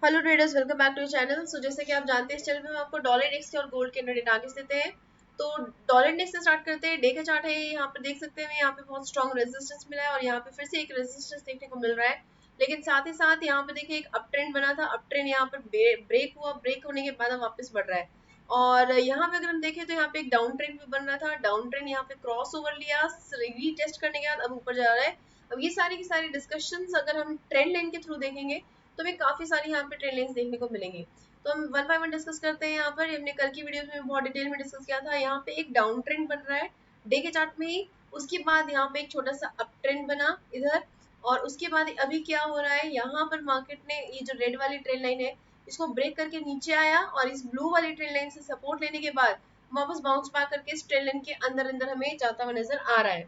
Hello traders, welcome back to channel. So जैसे कि आप जानते हैं, इस चैनल में हम आपको डॉलर इंडेक्स के और गोल्ड के अंदर टारगेट्स देते हैं। तो डॉलर इंडेक्स से स्टार्ट करते हैं। डे का चार्ट है, यहाँ पे देख सकते हैं यहाँ पे बहुत स्ट्रॉन्ग रेजिस्टेंस मिला है और यहाँ पे फिर से एक रेजिस्टेंस देखने को मिल रहा है। लेकिन साथ ही साथ यहाँ पे देखिए एक अप ट्रेंड बना था, अप ट्रेंड यहाँ पर ब्रेक हुआ, ब्रेक होने के बाद वापस बढ़ रहा है। और यहाँ पे अगर हम देखें तो यहाँ पे एक डाउन ट्रेंड भी बन रहा था, डाउन ट्रेंड यहाँ पे क्रॉस ओवर लिया, रीटेस्ट करने के बाद अब ऊपर जा रहा है। अब ये सारी की सारी डिस्कशंस अगर हम ट्रेंड लाइन के थ्रू देखेंगे तो हमें काफी सारी यहाँ पे ट्रेंड लाइंस देखने को मिलेंगी। तो हम वन बाय वन डिस्कस करते हैं। यहाँ पर हमने कल की वीडियो में बहुत डिटेल में डिस्कस किया था। यहाँ पे एक डाउन ट्रेंड बन रहा है डे के चार्ट में ही, उसके बाद यहाँ पे एक छोटा सा अप ट्रेंड बना इधर, और उसके बाद अभी क्या हो रहा है, यहाँ पर मार्केट ने ये जो रेड वाली ट्रेंड लाइन है इसको ब्रेक करके नीचे आया और इस ब्लू वाली ट्रेंड लाइन से सपोर्ट लेने के बाद वापस बाउंस बैक करके इस ट्रेंड लाइन के अंदर अंदर हमें जाता हुआ नजर आ रहा है।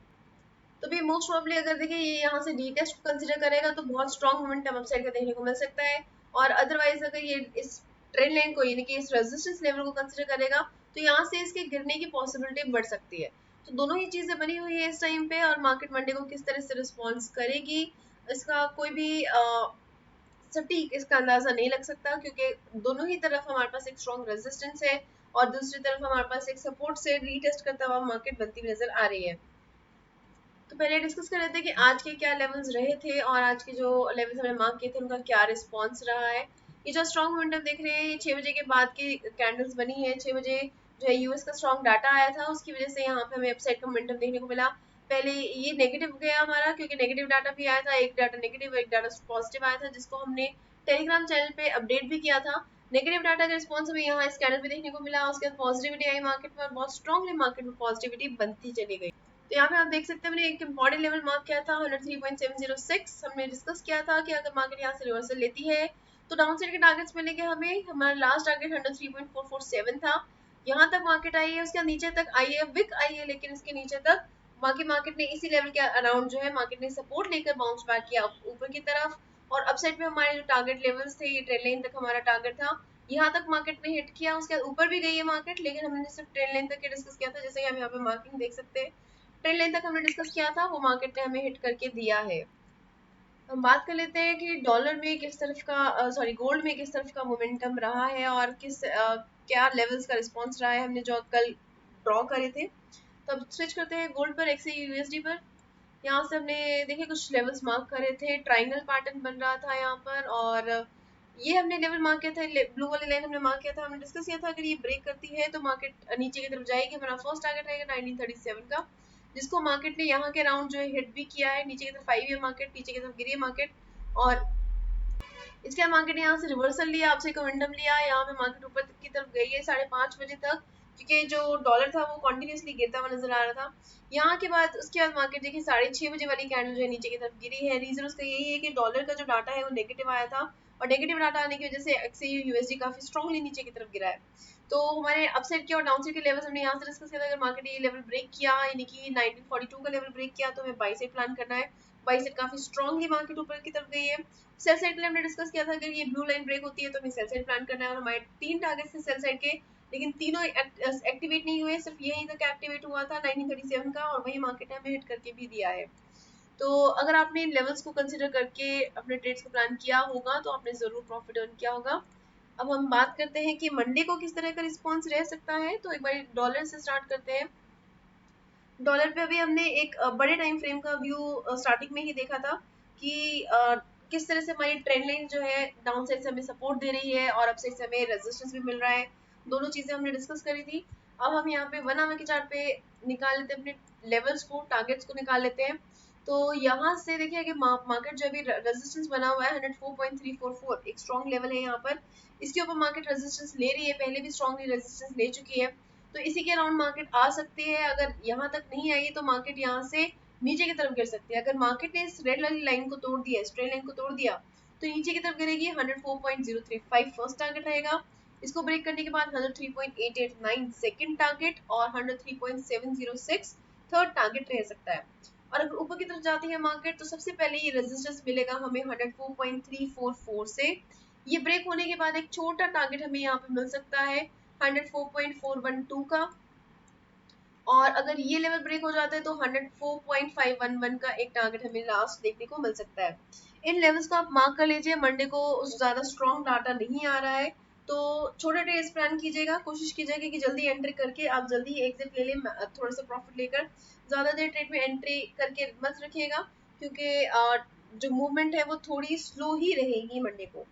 तो भी मोस्ट प्रोबेबली अगर देखिए ये यहाँ से डी टेस्ट कंसिडर करेगा तो बहुत स्ट्रॉन्ग मोमेंटम अपसाइड का देखने को मिल सकता है। और अदरवाइज अगर ये इस ट्रेंड लाइन को यानी कि इस रेजिस्टेंस लेवल को कंसिडर करेगा तो यहाँ से इसके गिरने की पॉसिबिलिटी बढ़ सकती है। तो दोनों ही चीजें बनी हुई है इस टाइम पे, और मार्केट मंडे को किस तरह से रिस्पॉन्स करेगी इसका कोई भी सटीक इसका अंदाजा नहीं लग सकता, क्योंकि दोनों ही तरफ हमारे पास एक स्ट्रॉन्ग रेजिस्टेंस है और दूसरी तरफ हमारे पास एक सपोर्ट से रीटेस्ट करता हुआ मार्केट बनती हुई नजर आ रही है। तो पहले डिस्कस कर रहे थे कि आज के क्या लेवल्स रहे थे और आज के जो लेवल्स हमने मार्क किए थे उनका क्या रिस्पॉन्स रहा है। ये जो स्ट्रॉन्ग मोमेंटम देख रहे हैं ये 6 बजे के बाद की कैंडल्स बनी है। 6 बजे जो है यूएस का स्ट्रॉन्ग डाटा आया था, उसकी वजह से यहाँ पे हमें अपसाइड का मोमेंटम देखने को मिला। पहले ये नेगेटिव गया हमारा, क्योंकि नेगेटिव डाटा भी आया था, एक डाटा नेगेटिव एक डाटा पॉजिटिव आया था, जिसको हमने टेलीग्राम चैनल पे अपडेट भी किया था। नेगेटिव डाटा का रिस्पॉन्स हमें यहाँ इस कैंडल पे देखने को मिला, उसके बाद पॉजिटिविटी आई मार्केट में और बहुत स्ट्रॉन्गली मार्केट में पॉजिटिविटी बनती चली गई। तो यहाँ पे आप देख सकते हैं हमने एक इम्पॉर्टेंट लेवल मार्क किया था 103.706। हमने डिस्कस किया था कि अगर मार्केट यहाँ से रिवर्सल लेती है तो डाउन साइड के टारगेट्स मिलेंगे हमें। हमारा लास्ट टारगेट 103.447 था, यहाँ तक मार्केट आई है, उसके नीचे तक आई है, विक आई है, लेकिन इसके नीचे तक बाकी मार्केट ने इसी लेवल के अराउंड जो है मार्केट ने सपोर्ट लेकर बाउंस बैक किया ऊपर की तरफ। और अपसाइड में हमारे जो टारगेट लेवल्स थे, ये ट्रेंड लाइन तक हमारा टारगेट था, यहाँ तक मार्केट ने हिट किया, उसके बाद ऊपर भी गई है मार्केट, लेकिन हमने सिर्फ ट्रेंड लाइन तक डिस्कस किया था। जैसे कि हम यहाँ पे मार्किंग देख सकते हैं, ट्रेंड लाइन तक हमने डिस्कस किया था, वो मार्केट ने हमें हिट करके दिया है। हम बात कर लेते हैं कि डॉलर में किस तरफ का सॉरी गोल्ड में किस तरफ का मोमेंटम रहा है और क्या लेवल्स का रिस्पांस रहा है, हमने जो कल ड्रॉ करे थे। तो अब स्विच करते हैं गोल्ड पर, एक्स यूएसडी पर। यहाँ से हमने देखिए कुछ लेवल्स मार्क करे थे, ट्राइंगल पैटर्न बन रहा था यहाँ पर, और ये हमने लेवल मार्क किया था, ब्लू वाली लाइन हमने मार्क किया था। हमने डिस्कस किया था अगर ये ब्रेक करती है तो मार्केट नीचे की तरफ जाएगी। हमारा फर्स्ट टारगेट रहेगा 1937 का, जिसको मार्केट ने यहाँ के राउंड जो है हिट भी किया है। नीचे की तरफ आई है मार्केट, नीचे की तरफ गिरी है मार्केट, और इसके बाद मार्केट ने यहाँ से रिवर्सल लिया, आपसे कमेंटम लिया, यहाँ पे मार्केट ऊपर की तरफ गई है 5:30 बजे तक, क्योंकि जो डॉलर था वो कंटिन्यूसली गिरता हुआ नजर आ रहा था। यहाँ के बाद उसके बाद मार्केट देखिए 6:30 बजे वाली कैंडल जो है नीचे की तरफ गिरी है। रीजन उसका यही है कि डॉलर का जो डाटा है वो नेगेटिव आया था, और नेगेटिव डाटा आने की वजह से एक्सयू यूएसडी काफी स्ट्रॉन्गली नीचे की तरफ गिरा है। तो हमारे अपसाइड के और डाउनसाइड के लेवल्स हमने यहाँ से डिस्कस किया था। अगर मार्केट ये लेवल ब्रेक किया यानी कि 1942 का लेवल ब्रेक किया तो हमें बाई साइड प्लान करना है। बाई साइड काफी स्ट्रॉन्गली मार्केट ऊपर की तरफ गई है। सेल साइड के लिए हमने डिस्कस किया था अगर ये ब्लू लाइन ब्रेक होती है तो हमें सेल साइड प्लान करना है, और हमारे 3 टारगेट्स थे सेल साइड के, लेकिन तीनों एक्टिवेट नहीं हुए, सिर्फ यहीं तक एक्टिवेट हुआ था 1937 का, और वही मार्केट ने हमें हिट करके भी दिया है। तो अगर आपने इन लेवल्स को कंसिडर करके अपने ट्रेड्स को प्लान किया होगा तो आपने जरूर प्रॉफिट अर्न किया होगा। अब हम बात करते हैं कि मंडे को किस तरह का रिस्पॉन्स रह सकता है। तो एक बार डॉलर से स्टार्ट करते हैं। डॉलर पे अभी हमने एक बड़े टाइम फ्रेम का व्यू स्टार्टिंग में ही देखा था कि किस तरह से हमारी ट्रेंड लाइन जो है डाउन साइड से हमें सपोर्ट दे रही है और अप साइड से हमें रेजिस्टेंस भी मिल रहा है। दोनों चीजें हमने डिस्कस करी थी। अब हम यहाँ पे 1 आवर के चार्ट पे निकाल लेते हैं अपने लेवल्स को, टारगेट्स को निकाल लेते हैं। तो यहाँ से देखिए कि मार्केट जो अभी रेजिस्टेंस बना हुआ है 104.344, एक स्ट्रॉन्ग लेवल है यहाँ पर। इसके ऊपर मार्केट रेजिस्टेंस ले रही है, पहले भी स्ट्रॉन्गली रेजिस्टेंस ले चुकी है, तो इसी के अराउंड मार्केट आ सकती है। अगर यहाँ तक नहीं आई तो मार्केट यहाँ से नीचे की तरफ गिर सकती है। अगर मार्केट ने इस रेड वाली लाइन को तोड़ दिया, स्ट्रेट लाइन को तोड़ दिया, तो नीचे की तरफ गिरेगी। 104.035 फर्स्ट टारगेट रहेगा, इसको ब्रेक करने के बाद 103.889 सेकंड टारगेट, और 103.706 थर्ड टारगेट रह सकता है। और अगर ऊपर की तरफ जाती है मार्केट तो सबसे पहले ये रेजिस्टेंस मिलेगा हमें 104.344 से। ये ब्रेक होने के बाद एक छोटा टारगेट हमें यहाँ पे मिल सकता है 104.412 का, और अगर ये लेवल ब्रेक हो जाता है तो 104.511 का एक टारगेट हमें लास्ट देखने को मिल सकता है। इन लेवल्स को आप मार्क कर लीजिए। मंडे को ज़्यादा स्ट्रॉन्ग डाटा नहीं आ रहा है तो छोटे ट्रेड्स प्लान कीजिएगा, कोशिश कीजिएगा कि जल्दी एंट्री करके आप जल्दी एग्जिट ले लें, थोड़ा सा प्रॉफिट लेकर। ज़्यादा देर ट्रेड में एंट्री करके मत रखिएगा क्योंकि जो मूवमेंट है वो थोड़ी स्लो ही रहेगी मंडे को।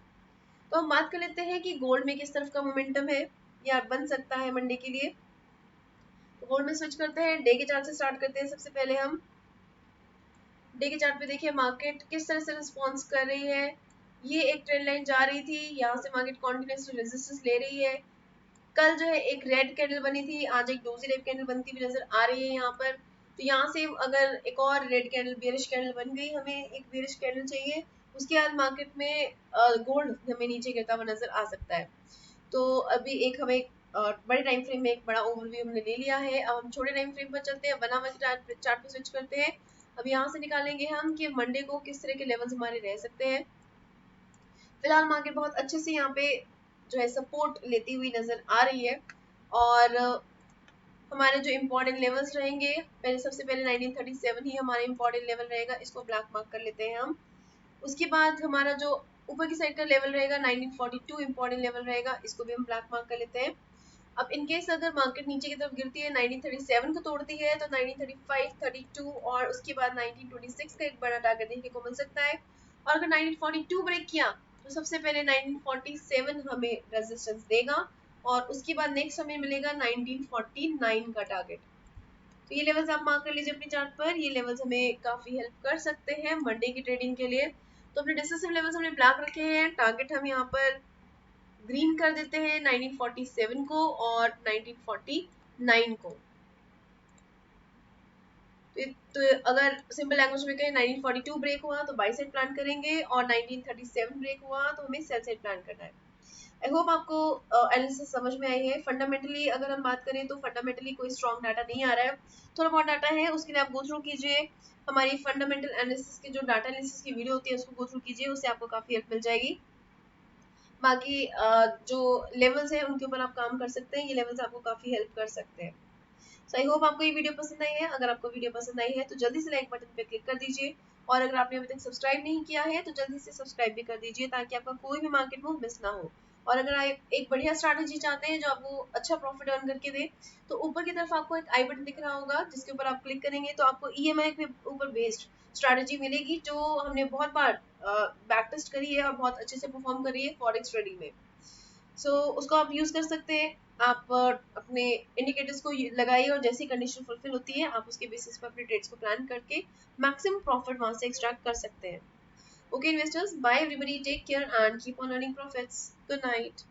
तो हम बात कर लेते हैं कि गोल्ड में किस तरफ का मोमेंटम है या बन सकता है मंडे के लिए। तो गोल्ड में स्विच करते हैं, डे के चार्ट से स्टार्ट करते हैं। सबसे पहले हम डे के चार्ट पे देखिए मार्केट किस तरह से रिस्पॉन्स कर रही है। ये एक ट्रेंड लाइन जा रही थी, यहाँ से मार्केट कॉन्टिन्यूसली रेजिस्टेंस ले रही है। कल जो है एक रेड कैंडल बनी थी, आज एक दूसरी रेड कैंडल बनती हुई नजर आ रही है यहाँ पर। तो यहाँ से अगर एक और रेड कैंडल बेरिश कैंडल बन गई, हमें एक बेरिश कैंडल चाहिए, उसके बाद मार्केट में गोल्ड हमें नीचे गिरता हुआ नजर आ सकता है। तो अभी एक हमें बड़े टाइम फ्रेम में एक बड़ा ओवरव्यू हमने ले लिया है। अब हम छोटे टाइम फ्रेम पर चलते हैं, 1 आवर चार्ट पे स्विच करते हैं। अब यहाँ से निकालेंगे हम कि मंडे को किस तरह के लेवल्स हमारे रह सकते हैं। फिलहाल मार्केट बहुत अच्छे से यहाँ पे जो है सपोर्ट लेती हुई नजर आ रही है और हमारे जो इम्पोर्टेंट लेवल्स रहेंगे, पहले सबसे पहले 1937 ही हमारा इम्पोर्टेंट लेवल रहेगा, इसको ब्लैक मार्क कर लेते हैं हम। उसके बाद हमारा जो ऊपर की साइड का लेवल रहेगा 1942 इम्पोर्टेंट लेवल रहेगा, इसको भी हम ब्लैक मार्क कर लेते हैं। अब इन केस अगर मार्केट नीचे की तरफ गिरती है, 1937 को तोड़ती है, तो 1935, 32 और उसके बाद 1926 का एक बड़ा टारगेट देखने को मिल सकता है। और अगर 1942 ब्रेक किया तो सबसे पहले 1947 हमें रेजिस्टेंस देगा और उसके बाद नेक्स्ट हमें मिलेगा 1949 का टारगेट। तो ये लेवल्स आप मार्क कर लीजिए अपनी चार्ट पर। ये लेवल्स हमें काफी हेल्प कर सकते हैं मंडे की ट्रेडिंग के लिए। तो अपने डिसिसिव लेवल्स हमने ब्लैक रखे हैं, टारगेट हम यहाँ पर ग्रीन कर देते हैं 1947 को और 1949 को। तो अगर सिंपल लैंग्वेज में कहें 1942 ब्रेक हुआ तो बाई साइड प्लान करेंगे और 1937 ब्रेक हुआ तो हमें सेल साइड प्लान करना है। आई होप आपको एनालिसिस समझ में आई है। फंडामेंटली अगर हम बात करें तो फंडामेंटली कोई स्ट्रॉन्ग डाटा नहीं आ रहा है, थोड़ा बहुत डाटा है, उसके लिए आप गो थ्रू कीजिए। हमारी फंडामेंटल एनालिसिस की जो डाटा एनालिसिस की वीडियो होती है उसको गो थ्रू कीजिए, उससे आपको काफी हेल्प मिल जाएगी। बाकी जो लेवल्स हैं उनके ऊपर आप काम कर सकते हैं, ये लेवल्स आपको काफी हेल्प कर सकते हैं। सो आई होप आपको ये वीडियो पसंद आई है। अगर आपको वीडियो पसंद आई है तो जल्दी से लाइक बटन पे क्लिक कर दीजिए और अगर आपने अभी तक सब्सक्राइब नहीं किया है तो जल्दी से सब्सक्राइब भी कर दीजिए ताकि आपका कोई भी मार्केट मूव मिस ना हो। और अगर आप एक बढ़िया स्ट्रैटेजी चाहते हैं जो आपको अच्छा प्रॉफिट अर्न करके दे तो ऊपर की तरफ आपको एक आई बटन दिख रहा होगा जिसके ऊपर आप क्लिक करेंगे तो आपको ईएमआई के ऊपर बेस्ड स्ट्रैटेजी मिलेगी जो हमने बहुत बार बैक टेस्ट करी है और बहुत अच्छे से परफॉर्म करी है फॉरेक्स ट्रेडिंग में। उसको आप यूज कर सकते हैं। आप अपने इंडिकेटर्स को लगाइए और जैसी कंडीशन फुलफिल होती है आप उसके बेसिस पर अपने ट्रेड्स को प्लान करके मैक्सिमम प्रॉफिट वहां से एक्सट्रैक्ट कर सकते हैं। Okay investors, bye everybody, take care and keep on earning profits. Good night.